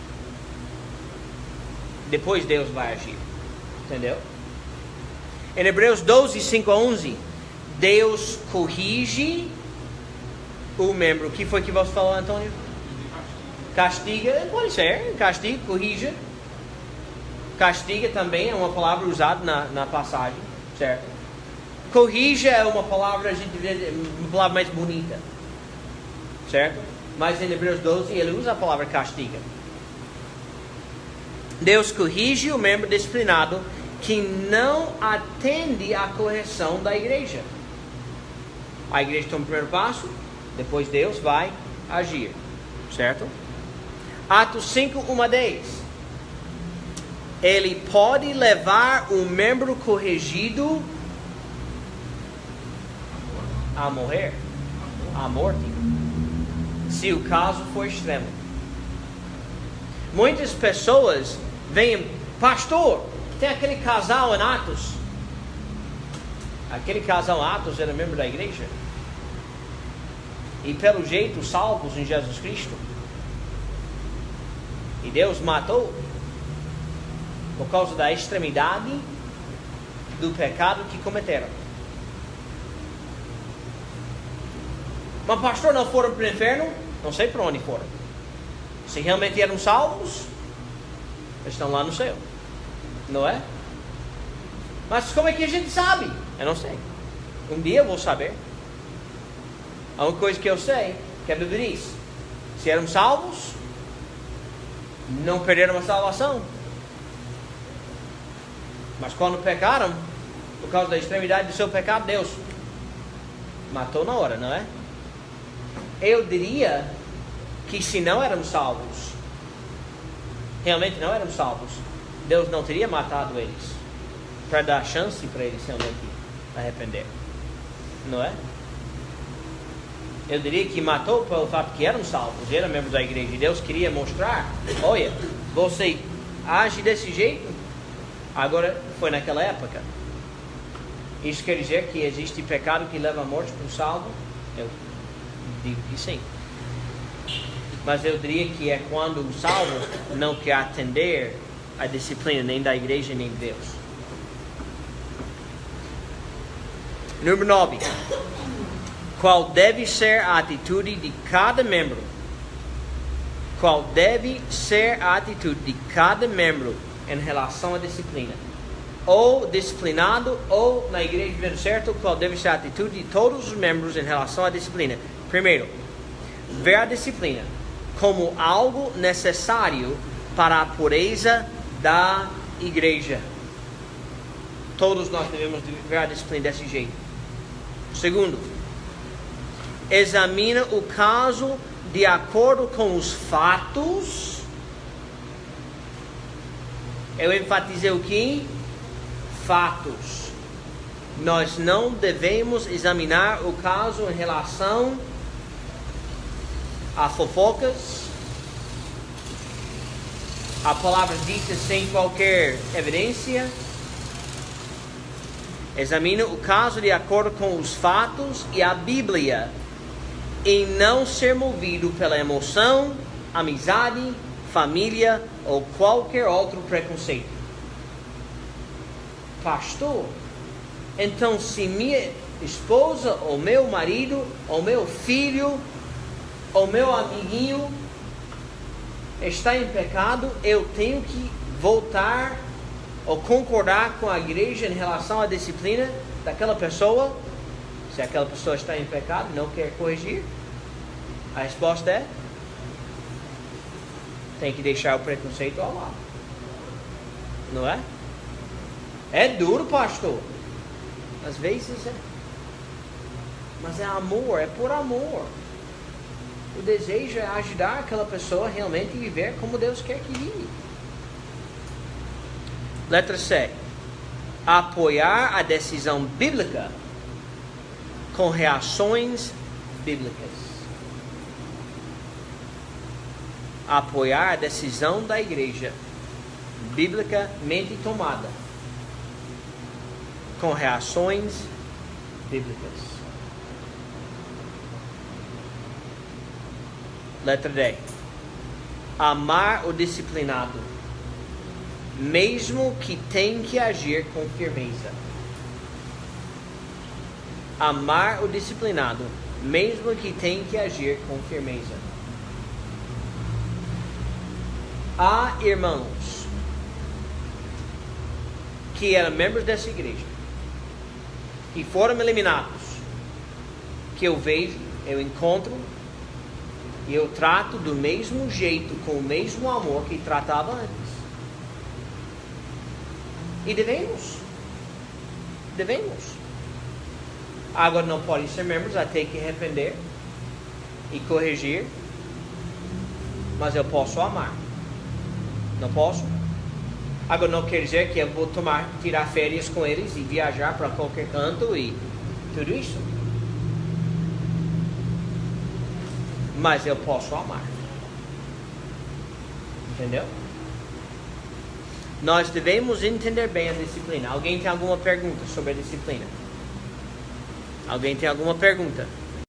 Depois Deus vai agir. Entendeu? Em Hebreus 12, 5 a 11, Deus corrige o membro. O que foi que você falou, Antônio? Castiga, pode ser. Castiga, corrija. Castiga também é uma palavra usada na passagem, certo? Corrija é uma palavra, a gente vê, uma palavra mais bonita, certo? Mas em Hebreus 12 ele usa a palavra castiga. Deus corrige o membro disciplinado que não atende à correção da igreja. A igreja toma o primeiro passo, depois Deus vai agir, certo? Atos 5, 1 a 10. Ele pode levar o membro corrigido a morrer, à morte, se o caso for extremo. Muitas pessoas veem, pastor, tem aquele casal em Atos. Aquele casal em Atos era membro da igreja. E pelo jeito salvos em Jesus Cristo. E Deus matou por causa da extremidade do pecado que cometeram. Mas pastor, não foram para o inferno? Não sei para onde foram. Se realmente eram salvos, eles estão lá no céu, não é? Mas como é que a gente sabe? Eu não sei. Um dia eu vou saber. A única coisa que eu sei, que a Bíblia diz, se eram salvos, não perderam a salvação. Mas quando pecaram, por causa da extremidade do seu pecado, Deus matou na hora, não é? Eu diria que se não éramos salvos, realmente não éramos salvos, Deus não teria matado eles, para dar chance para eles realmente arrepender, não é? Eu diria que matou pelo fato que eram salvos, eram membros da igreja, e Deus queria mostrar, olha, você age desse jeito, agora foi naquela época. Isso quer dizer que existe pecado que leva à morte para o salvo? Eu digo que sim. Mas eu diria que é quando o salvo não quer atender a disciplina nem da igreja nem de Deus. Número 9. Qual deve ser a atitude de cada membro? Qual deve ser a atitude de cada membro em relação à disciplina? Ou disciplinado, ou na igreja vendo certo, qual deve ser a atitude de todos os membros em relação à disciplina? Primeiro, ver a disciplina como algo necessário para a pureza da igreja. Todos nós devemos ver a disciplina desse jeito. Segundo, examina o caso de acordo com os fatos. Eu enfatizei o que? Fatos. Nós não devemos examinar o caso em relação a fofocas, a palavras ditas sem qualquer evidência. Examina o caso de acordo com os fatos e a Bíblia, e não ser movido pela emoção, amizade, família ou qualquer outro preconceito. Pastor, então se minha esposa, ou meu marido, ou meu filho, ou meu amiguinho está em pecado, eu tenho que voltar ou concordar com a igreja em relação à disciplina daquela pessoa? Se aquela pessoa está em pecado, não quer corrigir? A resposta é: tem que deixar o preconceito ao lado. Não é? É duro, pastor. Às vezes é. Mas é amor, é por amor. O desejo é ajudar aquela pessoa a realmente viver como Deus quer que vive. Letra C. Apoiar a decisão bíblica com reações bíblicas. Apoiar a decisão da igreja biblicamente tomada com reações bíblicas. Letra D. Amar o disciplinado, mesmo que tenha que agir com firmeza. Amar o disciplinado, mesmo que tenha que agir com firmeza. Há irmãos que eram membros dessa igreja, que foram eliminados, que eu vejo, eu encontro, e eu trato do mesmo jeito, com o mesmo amor que tratava antes. E devemos. Agora não podem ser membros, vai ter que arrepender e corrigir. Mas eu posso amar. Não posso? Agora não quer dizer que eu vou tirar férias com eles e viajar para qualquer canto e tudo isso. Mas eu posso amar. Entendeu? Nós devemos entender bem a disciplina. Alguém tem alguma pergunta sobre a disciplina? Alguém tem alguma pergunta?